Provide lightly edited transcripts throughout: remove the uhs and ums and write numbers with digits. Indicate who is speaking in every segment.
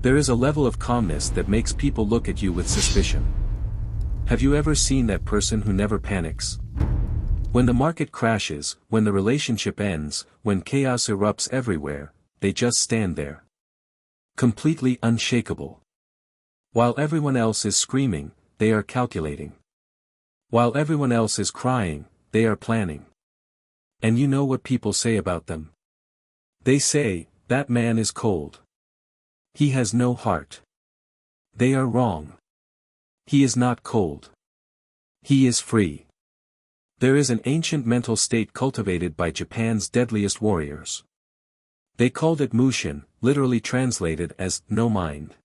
Speaker 1: There is a level of calmness that makes people look at you with suspicion. Have you ever seen that person who never panics? When the market crashes, when the relationship ends, when chaos erupts everywhere, they just stand there. Completely unshakable. While everyone else is screaming, they are calculating. While everyone else is crying, they are planning. And you know what people say about them? They say, that man is cold. He has no heart. They are wrong. He is not cold. He is free. There is an ancient mental state cultivated by Japan's deadliest warriors. They called it Mushin, literally translated as no mind.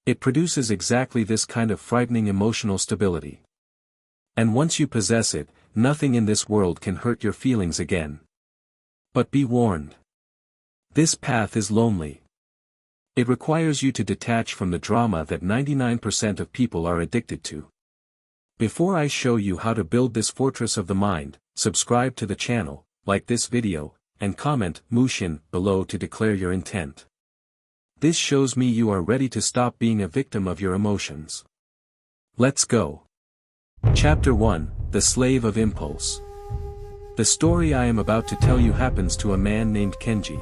Speaker 1: It produces exactly this kind of frightening emotional stability. And once you possess it, nothing in this world can hurt your feelings again. But be warned. This path is lonely. It requires you to detach from the drama that 99% of people are addicted to. Before I show you how to build this fortress of the mind, subscribe to the channel, like this video, and comment Mushin below to declare your intent. This shows me you are ready to stop being a victim of your emotions. Let's go. Chapter 1, The Slave of Impulse. The story I am about to tell you happens to a man named Kenji.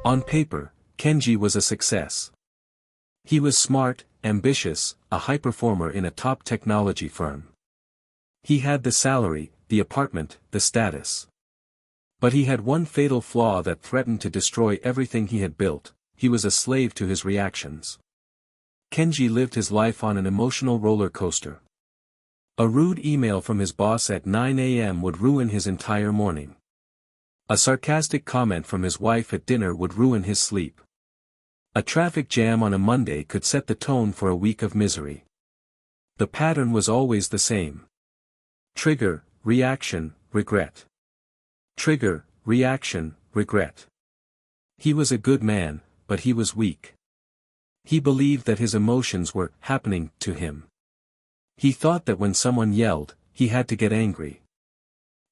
Speaker 1: On paper, Kenji was a success. He was smart, ambitious, a high performer in a top technology firm. He had the salary, the apartment, the status. But he had one fatal flaw that threatened to destroy everything he had built: he was a slave to his reactions. Kenji lived his life on an emotional roller coaster. A rude email from his boss at 9 a.m. would ruin his entire morning. A sarcastic comment from his wife at dinner would ruin his sleep. A traffic jam on a Monday could set the tone for a week of misery. The pattern was always the same. Trigger, reaction, regret. Trigger, reaction, regret. He was a good man, but he was weak. He believed that his emotions were happening to him. He thought that when someone yelled, he had to get angry.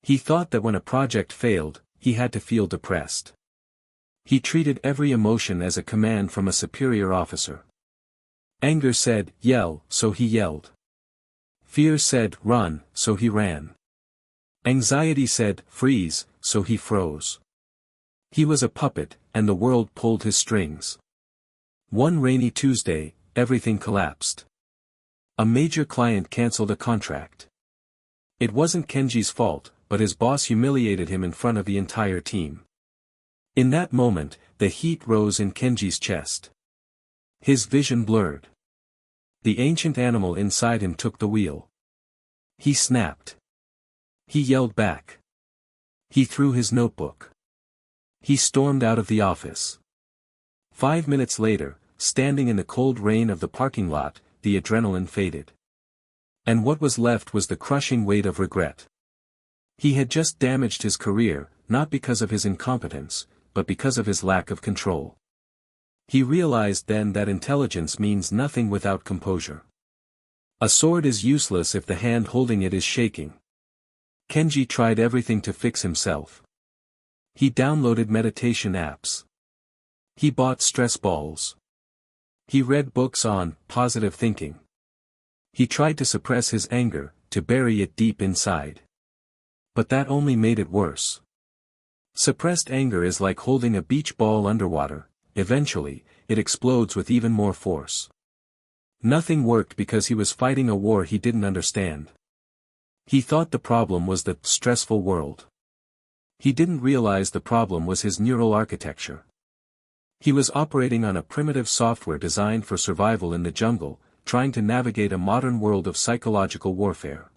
Speaker 1: He thought that when a project failed, he had to feel depressed. He treated every emotion as a command from a superior officer. Anger said, yell, so he yelled. Fear said, run, so he ran. Anxiety said, freeze, so he froze. He was a puppet, and the world pulled his strings. One rainy Tuesday, everything collapsed. A major client canceled a contract. It wasn't Kenji's fault, but his boss humiliated him in front of the entire team. In that moment, the heat rose in Kenji's chest. His vision blurred. The ancient animal inside him took the wheel. He snapped. He yelled back. He threw his notebook. He stormed out of the office. 5 minutes later, standing in the cold rain of the parking lot, the adrenaline faded. And what was left was the crushing weight of regret. He had just damaged his career, not because of his incompetence, but because of his lack of control. He realized then that intelligence means nothing without composure. A sword is useless if the hand holding it is shaking. Kenji tried everything to fix himself. He downloaded meditation apps. He bought stress balls. He read books on positive thinking. He tried to suppress his anger, to bury it deep inside. But that only made it worse. Suppressed anger is like holding a beach ball underwater. Eventually, it explodes with even more force. Nothing worked because he was fighting a war he didn't understand. He thought the problem was the stressful world. He didn't realize the problem was his neural architecture. He was operating on a primitive software designed for survival in the jungle, trying to navigate a modern world of psychological warfare.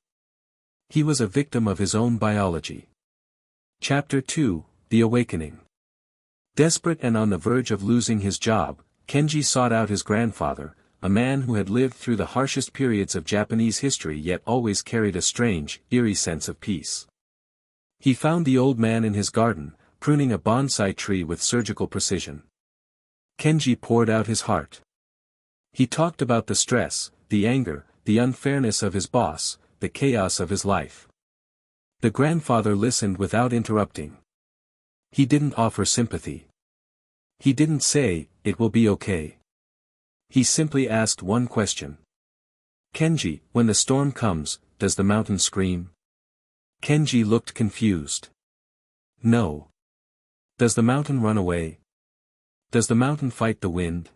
Speaker 1: He was a victim of his own biology. Chapter 2, The Awakening. Desperate and on the verge of losing his job, Kenji sought out his grandfather, a man who had lived through the harshest periods of Japanese history yet always carried a strange, eerie sense of peace. He found the old man in his garden, pruning a bonsai tree with surgical precision. Kenji poured out his heart. He talked about the stress, the anger, the unfairness of his boss, the chaos of his life. The grandfather listened without interrupting. He didn't offer sympathy. He didn't say, "It will be okay." He simply asked one question. Kenji, when the storm comes, does the mountain scream? Kenji looked confused. No. Does the mountain run away? Does the mountain fight the wind?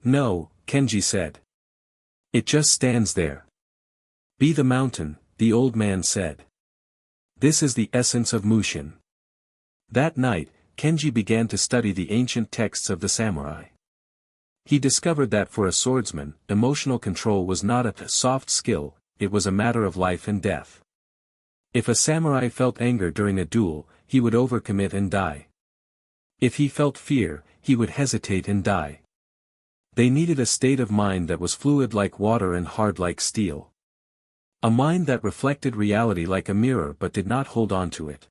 Speaker 1: No, Kenji said. It just stands there. Be the mountain, the old man said. This is the essence of Mushin. That night, Kenji began to study the ancient texts of the samurai. He discovered that for a swordsman, emotional control was not a soft skill, it was a matter of life and death. If a samurai felt anger during a duel, he would overcommit and die. If he felt fear, he would hesitate and die. They needed a state of mind that was fluid like water and hard like steel. A mind that reflected reality like a mirror but did not hold on to it.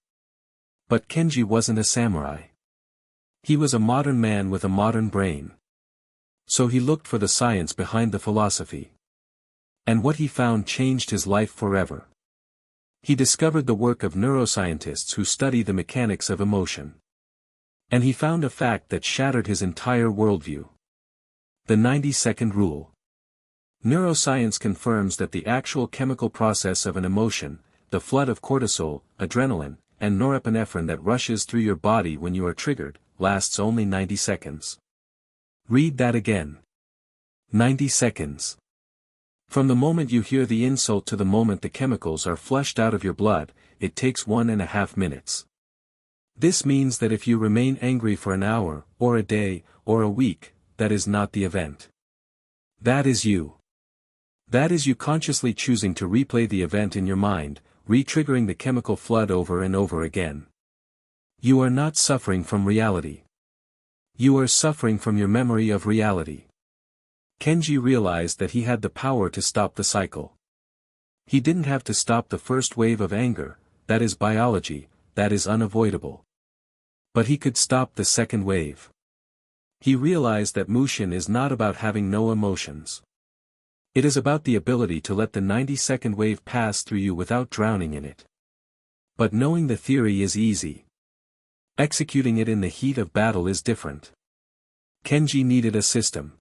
Speaker 1: But Kenji wasn't a samurai. He was a modern man with a modern brain. So he looked for the science behind the philosophy. And what he found changed his life forever. He discovered the work of neuroscientists who study the mechanics of emotion. And he found a fact that shattered his entire worldview. The 90-second rule. Neuroscience confirms that the actual chemical process of an emotion, the flood of cortisol, adrenaline, and norepinephrine that rushes through your body when you are triggered, lasts only 90 seconds. Read that again. 90 seconds. From the moment you hear the insult to the moment the chemicals are flushed out of your blood, it takes 1.5 minutes. This means that if you remain angry for an hour, or a day, or a week, that is not the event. That is you. That is you consciously choosing to replay the event in your mind, re-triggering the chemical flood over and over again. You are not suffering from reality. You are suffering from your memory of reality. Kenji realized that he had the power to stop the cycle. He didn't have to stop the first wave of anger, that is biology, that is unavoidable. But he could stop the second wave. He realized that Mushin is not about having no emotions. It is about the ability to let the 90-second wave pass through you without drowning in it. But knowing the theory is easy. Executing it in the heat of battle is different. Kenji needed a system.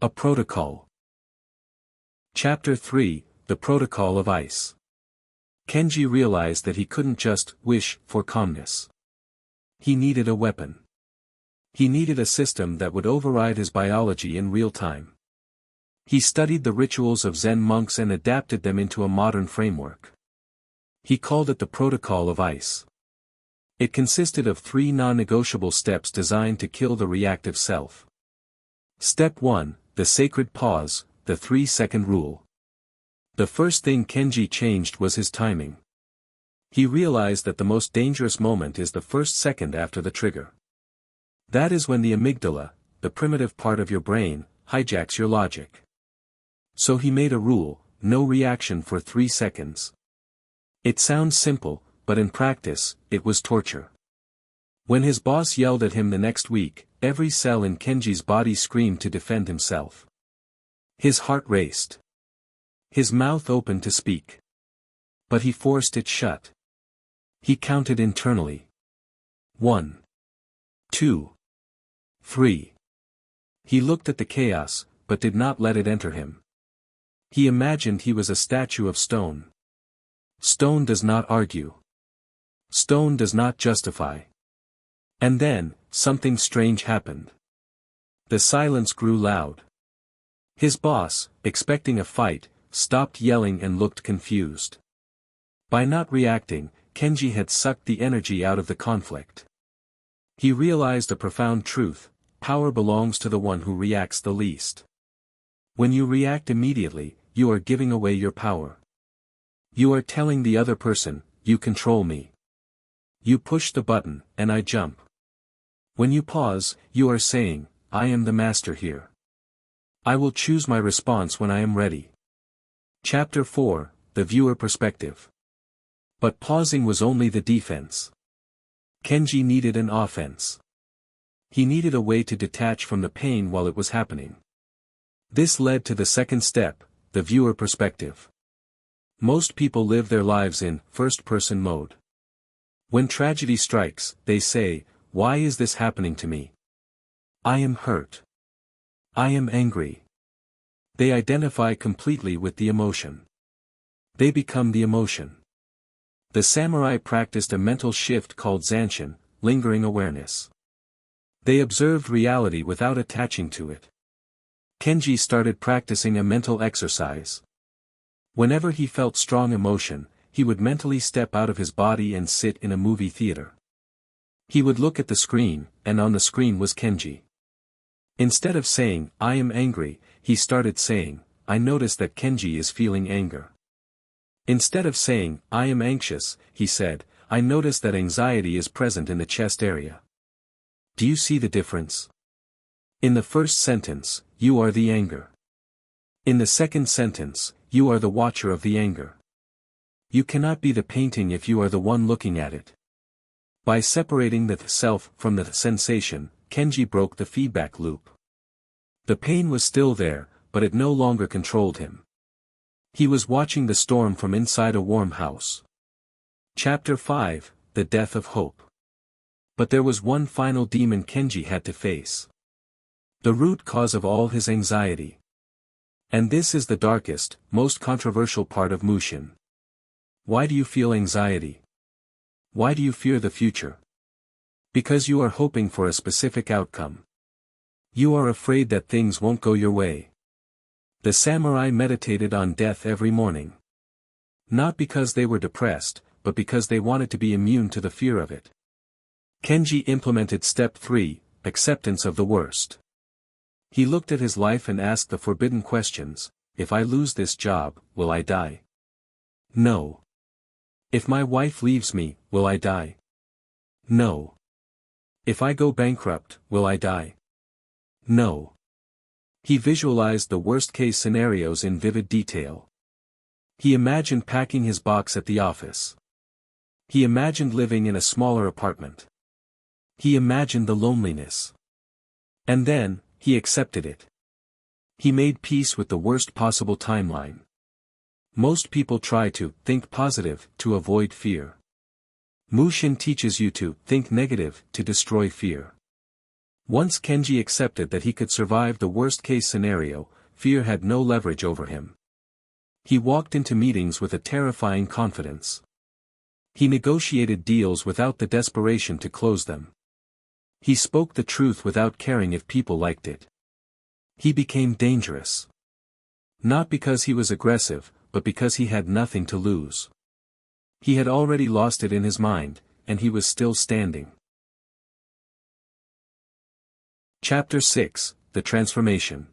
Speaker 1: A protocol. Chapter 3, The Protocol of Ice. Kenji realized that he couldn't just wish for calmness. He needed a weapon. He needed a system that would override his biology in real time. He studied the rituals of Zen monks and adapted them into a modern framework. He called it the Protocol of Ice. It consisted of 3 non-negotiable steps designed to kill the reactive self. Step 1, the sacred pause, the 3-second rule. The first thing Kenji changed was his timing. He realized that the most dangerous moment is the first second after the trigger. That is when the amygdala, the primitive part of your brain, hijacks your logic. So he made a rule, no reaction for 3 seconds. It sounds simple, but in practice, it was torture. When his boss yelled at him the next week, every cell in Kenji's body screamed to defend himself. His heart raced. His mouth opened to speak. But he forced it shut. He counted internally. 1, 2, 3. He looked at the chaos, but did not let it enter him. He imagined he was a statue of stone. Stone does not argue. Stone does not justify. And then, something strange happened. The silence grew loud. His boss, expecting a fight, stopped yelling and looked confused. By not reacting, Kenji had sucked the energy out of the conflict. He realized a profound truth: power belongs to the one who reacts the least. When you react immediately, you are giving away your power. You are telling the other person, you control me. You push the button, and I jump. When you pause, you are saying, I am the master here. I will choose my response when I am ready. Chapter 4, The Viewer Perspective. But pausing was only the defense. Kenji needed an offense. He needed a way to detach from the pain while it was happening. This led to the second step, the viewer perspective. Most people live their lives in first-person mode. When tragedy strikes, they say, why is this happening to me? I am hurt. I am angry. They identify completely with the emotion. They become the emotion. The samurai practiced a mental shift called zanshin, lingering awareness. They observed reality without attaching to it. Kenji started practicing a mental exercise. Whenever he felt strong emotion, he would mentally step out of his body and sit in a movie theater. He would look at the screen, and on the screen was Kenji. Instead of saying, I am angry, he started saying, I notice that Kenji is feeling anger. Instead of saying, I am anxious, he said, I notice that anxiety is present in the chest area. Do you see the difference? In the first sentence, you are the anger. In the second sentence, you are the watcher of the anger. You cannot be the painting if you are the one looking at it. By separating the self from the sensation, Kenji broke the feedback loop. The pain was still there, but it no longer controlled him. He was watching the storm from inside a warm house. Chapter 5, The Death of Hope. But there was one final demon Kenji had to face. The root cause of all his anxiety. And this is the darkest, most controversial part of Mushin. Why do you feel anxiety? Why do you fear the future? Because you are hoping for a specific outcome. You are afraid that things won't go your way. The samurai meditated on death every morning. Not because they were depressed, but because they wanted to be immune to the fear of it. Kenji implemented step 3, acceptance of the worst. He looked at his life and asked the forbidden questions, if I lose this job, will I die? No. If my wife leaves me, will I die? No. If I go bankrupt, will I die? No. He visualized the worst-case scenarios in vivid detail. He imagined packing his box at the office. He imagined living in a smaller apartment. He imagined the loneliness. And then, he accepted it. He made peace with the worst possible timeline. Most people try to think positive to avoid fear. Mushin teaches you to think negative to destroy fear. Once Kenji accepted that he could survive the worst-case scenario, fear had no leverage over him. He walked into meetings with a terrifying confidence. He negotiated deals without the desperation to close them. He spoke the truth without caring if people liked it. He became dangerous. Not because he was aggressive, but because he had nothing to lose. He had already lost it in his mind, and he was still standing. Chapter 6, The Transformation.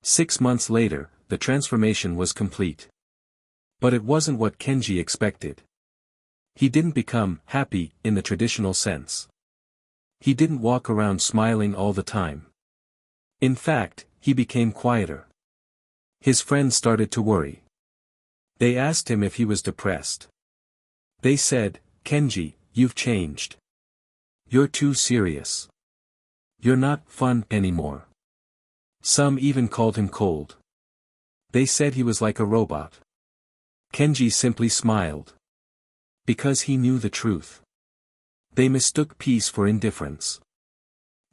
Speaker 1: 6 months later, the transformation was complete. But it wasn't what Kenji expected. He didn't become happy in the traditional sense. He didn't walk around smiling all the time. In fact, he became quieter. His friends started to worry. They asked him if he was depressed. They said, Kenji, you've changed. You're too serious. You're not fun anymore. Some even called him cold. They said he was like a robot. Kenji simply smiled. Because he knew the truth. They mistook peace for indifference.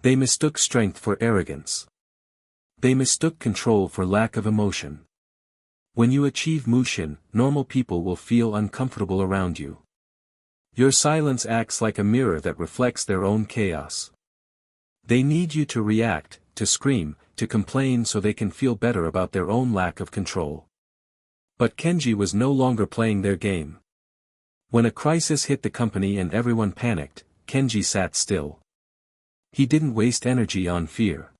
Speaker 1: They mistook strength for arrogance. They mistook control for lack of emotion. When you achieve Mushin, normal people will feel uncomfortable around you. Your silence acts like a mirror that reflects their own chaos. They need you to react, to scream, to complain so they can feel better about their own lack of control. But Kenji was no longer playing their game. When a crisis hit the company and everyone panicked, Kenji sat still. He didn't waste energy on fear.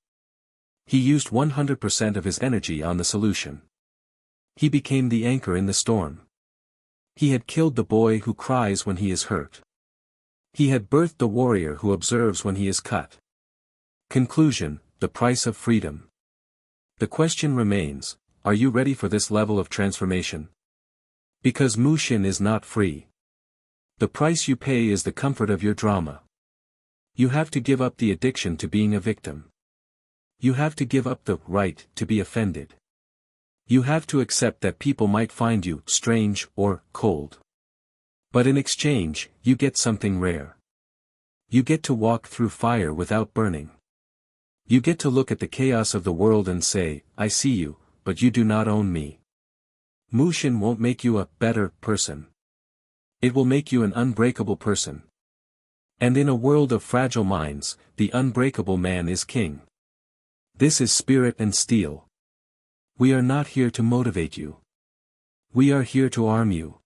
Speaker 1: He used 100% of his energy on the solution. He became the anchor in the storm. He had killed the boy who cries when he is hurt. He had birthed the warrior who observes when he is cut. Conclusion, the price of freedom. The question remains, are you ready for this level of transformation? Because Mushin is not free. The price you pay is the comfort of your drama. You have to give up the addiction to being a victim. You have to give up the right to be offended. You have to accept that people might find you strange or cold. But in exchange, you get something rare. You get to walk through fire without burning. You get to look at the chaos of the world and say, I see you, but you do not own me. Mushin won't make you a better person. It will make you an unbreakable person. And in a world of fragile minds, the unbreakable man is king. This is Spirit and Steel. We are not here to motivate you. We are here to arm you.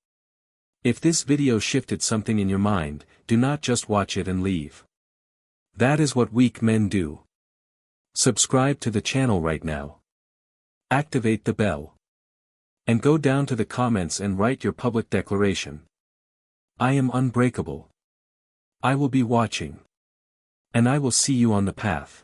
Speaker 1: If this video shifted something in your mind, do not just watch it and leave. That is what weak men do. Subscribe to the channel right now. Activate the bell. And go down to the comments and write your public declaration. I am unbreakable. I will be watching. And I will see you on the path.